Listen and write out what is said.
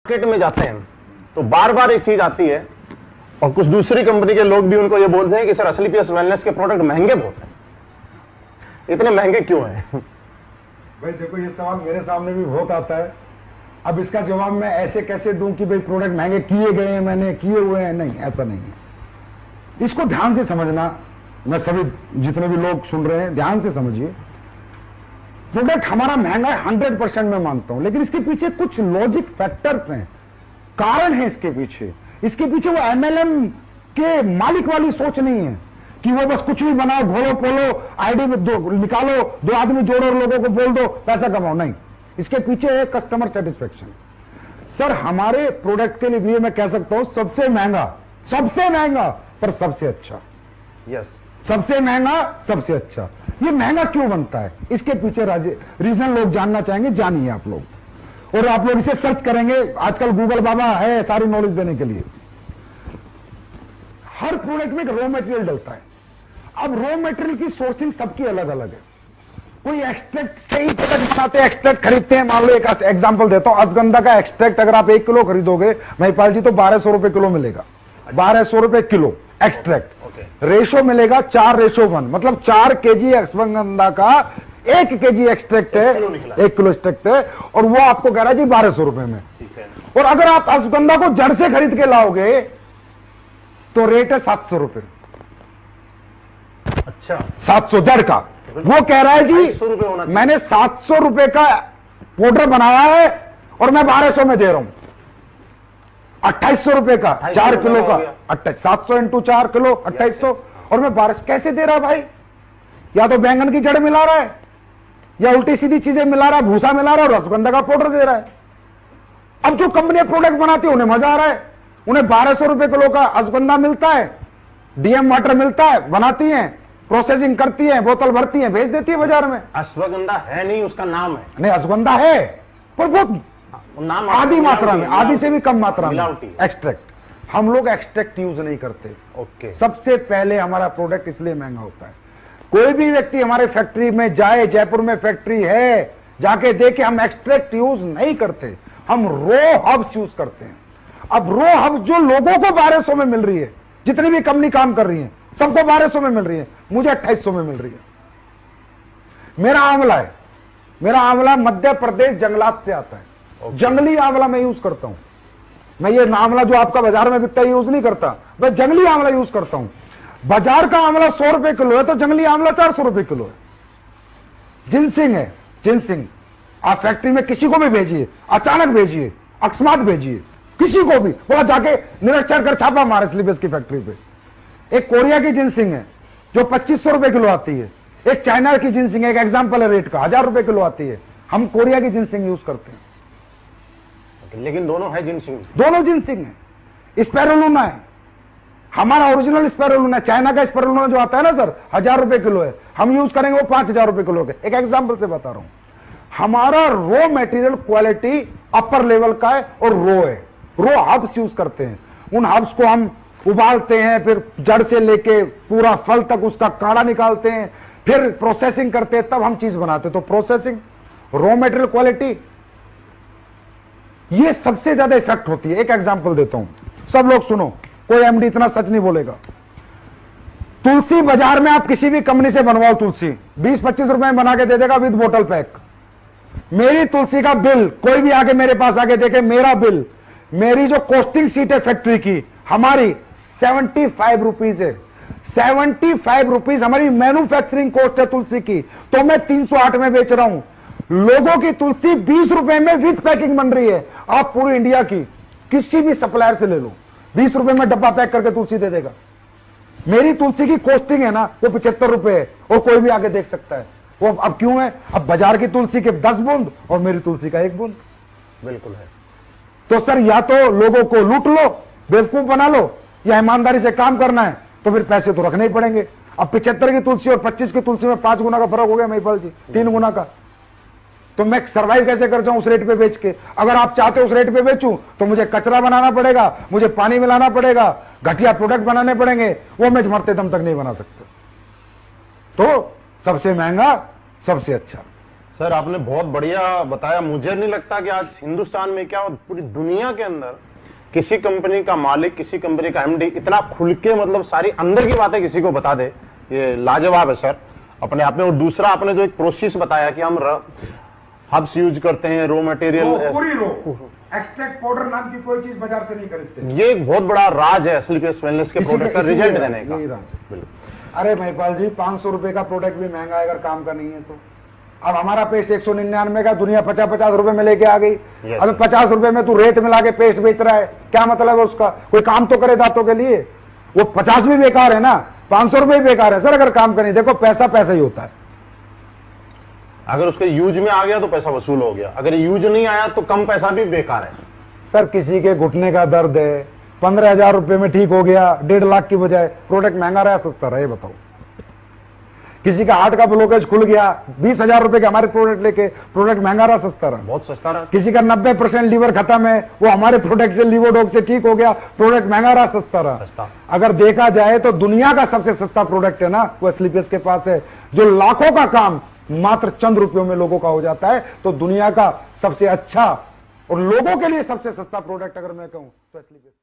Market में जाते हैं तो बार बार एक चीज आती है और कुछ दूसरी कंपनी के लोग भी उनको ये बोलते हैं कि सर असलीपीएस वेलनेस के प्रोडक्ट महंगे बहुत हैं, इतने महंगे क्यों हैं? भाई देखो, ये सवाल मेरे सामने भी बहुत आता है। अब इसका जवाब मैं ऐसे कैसे दूं कि भाई प्रोडक्ट महंगे किए गए हैं, मैंने किए हुए हैं? नहीं, ऐसा नहीं है। इसको ध्यान से समझना, मैं सभी जितने भी लोग सुन रहे हैं ध्यान से समझिए। प्रोडक्ट हमारा महंगा है 100% मैं मानता हूं, लेकिन इसके पीछे कुछ लॉजिक फैक्टर्स हैं, कारण है इसके पीछे। इसके पीछे वो एमएलएम के मालिक वाली सोच नहीं है कि वो बस कुछ भी बनाओ, घोलो पोलो, आईडी में निकालो, 2 आदमी जोड़ो और लोगों को बोल दो पैसा कमाओ। नहीं, इसके पीछे है कस्टमर सेटिस्फेक्शन। सर हमारे प्रोडक्ट के लिए मैं कह सकता हूं सबसे महंगा पर सबसे अच्छा। यस, सबसे महंगा सबसे अच्छा। ये महंगा क्यों बनता है, इसके पीछे रीजन लोग जानना चाहेंगे, जानिए आप लोग। और आप लोग इसे सर्च करेंगे, आजकल गूगल बाबा है सारी नॉलेज देने के लिए। हर प्रोडक्ट में एक रॉ मटेरियल डलता है। अब रॉ मटेरियल की सोर्सिंग सबकी अलग अलग है। कोई एक्सट्रैक्ट से ही प्रोडक्ट बनाते हैं, एक्सट्रैक्ट खरीदते हैं। मान लो एक एग्जांपल देता हूं, अश्वगंधा का एक्सट्रैक्ट अगर आप 1 किलो खरीदोगे महिपाल जी तो 1200 रुपए किलो मिलेगा। 1200 रुपए किलो एक्सट्रैक्ट। रेशो मिलेगा 4:1, मतलब 4 केजी अश्वगंधा का 1 केजी एक्सट्रैक्ट है, 1 किलो एक्सट्रैक्ट है, और वो आपको कह रहा है जी 1200 रुपए में। और अगर आप अश्वगंधा को जड़ से खरीद के लाओगे तो रेट है 700 रुपए। अच्छा, 700 जड़ का। वो कह रहा है जी मैंने 700 रुपए का पाउडर बनाया है और मैं 1200 में दे रहा हूं। 2800 रुपए का 4 किलो का 700 इंटू 4 किलो 2800, और मैं 1200 कैसे दे रहा भाई? या तो बैंगन की जड़ मिला रहा है, या उल्टी सीधी चीजें मिला रहा है, भूसा मिला रहा है, और रसगंधा का पाउडर दे रहा है। अब जो कंपनियां प्रोडक्ट बनाती है उन्हें मजा आ रहा है, उन्हें 1200 रुपए किलो का अश्वगंधा मिलता है, डीएम वाटर मिलता है, बनाती है, प्रोसेसिंग करती है, बोतल भरती है, भेज देती है बाजार में। अश्वगंधा है नहीं, उसका नाम है। नहीं, अश्वगंधा है पर बहुत नाम आधी मात्रा में, आधी से भी कम मात्रा में एक्सट्रैक्ट। हम लोग एक्सट्रैक्ट यूज नहीं करते। ओके। सबसे पहले हमारा प्रोडक्ट इसलिए महंगा होता है। कोई भी व्यक्ति हमारे फैक्ट्री में जाए, जयपुर में फैक्ट्री है, जाके देखे, हम एक्सट्रैक्ट यूज नहीं करते, हम रो हब्स यूज करते हैं। अब रो हब्स जो लोगों को 1200 में मिल रही है, जितनी भी कंपनी काम कर रही है सबको 1200 में मिल रही है, मुझे 2800 में मिल रही है। मेरा आंवला है, मेरा आंवला मध्य प्रदेश जंगलात से आता है। जंगली आंवला मैं यूज करता हूं। मैं ये आंवला जो आपका बाजार में बिकता है यूज नहीं करता, मैं जंगली आंवला यूज करता हूं। बाजार का आंवला 100 रुपए किलो है तो जंगली आंवला 400 रुपए किलो है। जिनसिंग है, जिनसिंग आप फैक्ट्री में किसी को भी भेजिए, अचानक भेजिए, अकस्मात भेजिए, किसी को भी बोला जाके निरीक्षण कर छापा मारे स्लीपेज की फैक्ट्री पे। एक कोरिया की जिनसिंग है जो 2500 रुपए किलो आती है, एक चाइना की जिनसिंग है, एक एग्जाम्पल है रेट का, 1000 रुपए किलो आती है। हम कोरिया की जिनसिंग यूज करते हैं। लेकिन दोनों है जिनसिंग, दोनों जिनसिंग है। स्पैरुलिना है, हमारा ओरिजिनल स्पैरुलिना, चाइना का स्पैरुलिना जो आता है ना सर, 1000 रुपए किलो है, हम यूज करेंगे वो 5000 रुपए किलो के। एक एग्जांपल से बता रहा हूं। हमारा raw material quality upper level का है और रो है, रो हब्स यूज करते हैं। उन हब्स को हम उबालते हैं, फिर जड़ से लेके पूरा फल तक उसका काढ़ा निकालते हैं, फिर प्रोसेसिंग करते हैं, तब हम चीज बनाते हैं। तो प्रोसेसिंग, रो मटेरियल क्वालिटी, ये सबसे ज्यादा इफेक्ट होती है। एक एग्जांपल देता हूं, सब लोग सुनो, कोई एमडी इतना सच नहीं बोलेगा। तुलसी बाजार में आप किसी भी कंपनी से बनवाओ, तुलसी 20-25 रुपए में बना के दे देगा विद बोतल पैक। मेरी तुलसी का बिल, कोई भी आके मेरे पास आके देखे, मेरा बिल, मेरी जो कॉस्टिंग सीट है फैक्ट्री की, हमारी 75 रुपीज है। 75 रुपीज हमारी मैन्युफैक्चरिंग कॉस्ट है तुलसी की, तो मैं 308 में बेच रहा हूं। लोगों की तुलसी 20 रुपए में विद पैकिंग बन रही है। आप पूरी इंडिया की किसी भी सप्लायर से ले लो, 20 रुपए में डब्बा पैक करके तुलसी दे देगा। मेरी तुलसी की कॉस्टिंग है ना वो 75 रुपए है, और कोई भी आगे देख सकता है वो। अब क्यों है? अब बाजार की तुलसी के 10 बूंद और मेरी तुलसी का 1 बूंद। बिल्कुल है। तो सर या तो लोगों को लूट लो, बेवकूफ बना लो, या ईमानदारी से काम करना है तो फिर पैसे तो रखने ही पड़ेंगे। अब 75 की तुलसी और 25 की तुलसी में 5 गुना का फर्क हो गया महिपाल जी, 3 गुना का। तो मैं सर्वाइव कैसे कर जाऊं उस रेट पे बेच के? अगर आप चाहते उस रेट पे बेचूं तो मुझे कचरा बनाना पड़ेगा, मुझे पानी मिलाना पड़ेगा, घटिया प्रोडक्ट बनाने पड़ेंगे, वो मैं मरते दम तक नहीं बना सकते। तो सबसे महंगा सबसे अच्छा। सर आपने बहुत बढ़िया बताया। मुझे नहीं लगता कि आज हिंदुस्तान में क्या पूरी दुनिया के अंदर किसी कंपनी का मालिक, किसी कंपनी का एमडी इतना खुल के मतलब सारी अंदर की बातें किसी को बता दे। ये लाजवाब है सर अपने आप में। और दूसरा आपने जो एक प्रोसेस बताया कि हम हब्स यूज करते हैं, रॉ मटेरियल, पूरी रो एक्सट्रैक्ट पाउडर नाम की कोई चीज बाजार से नहीं खरीदते। ये एक बहुत बड़ा राज है एसलीपीएस वेलनेस के प्रोडक्ट का रिजल्ट देने का। बिल्कुल। अरे महिपाल जी 500 रुपए का प्रोडक्ट भी महंगा है अगर काम का नहीं है तो। अब हमारा पेस्ट 199 का, दुनिया 50-50 रुपए में लेके आ गई। अब 50 रुपए में तू रेट मिला के पेस्ट बेच रहा है, क्या मतलब है उसका? कोई काम तो करे दांतों के लिए। वो 50 भी बेकार है ना, 500 रुपए भी बेकार है सर अगर काम का नहीं। देखो पैसा पैसा ही होता है। अगर उसके यूज में आ गया तो पैसा वसूल हो गया, अगर यूज नहीं आया तो कम पैसा भी बेकार है। सर किसी के घुटने का दर्द है, 15,000 रुपए में ठीक हो गया, 1.5 लाख की बजाय, प्रोडक्ट महंगा रहा सस्ता रहा, ये बताओ। किसी का हार्ट का ब्लॉकेज खुल गया, 20,000 रुपए के हमारे प्रोडक्ट लेके, प्रोडक्ट महंगा रहा सस्ता रहा, बहुत सस्ता रहा। किसी का 90% लीवर खत्म है, वो हमारे प्रोडक्ट से लीवोडॉग से ठीक हो गया, प्रोडक्ट महंगा रहा सस्ता रहा। अगर देखा जाए तो दुनिया का सबसे सस्ता प्रोडक्ट है ना वो एसलीपीएस के पास है, जो लाखों का काम मात्र चंद रुपयों में लोगों का हो जाता है। तो दुनिया का सबसे अच्छा और लोगों के लिए सबसे सस्ता प्रोडक्ट अगर मैं कहूं तो एसलीपीएस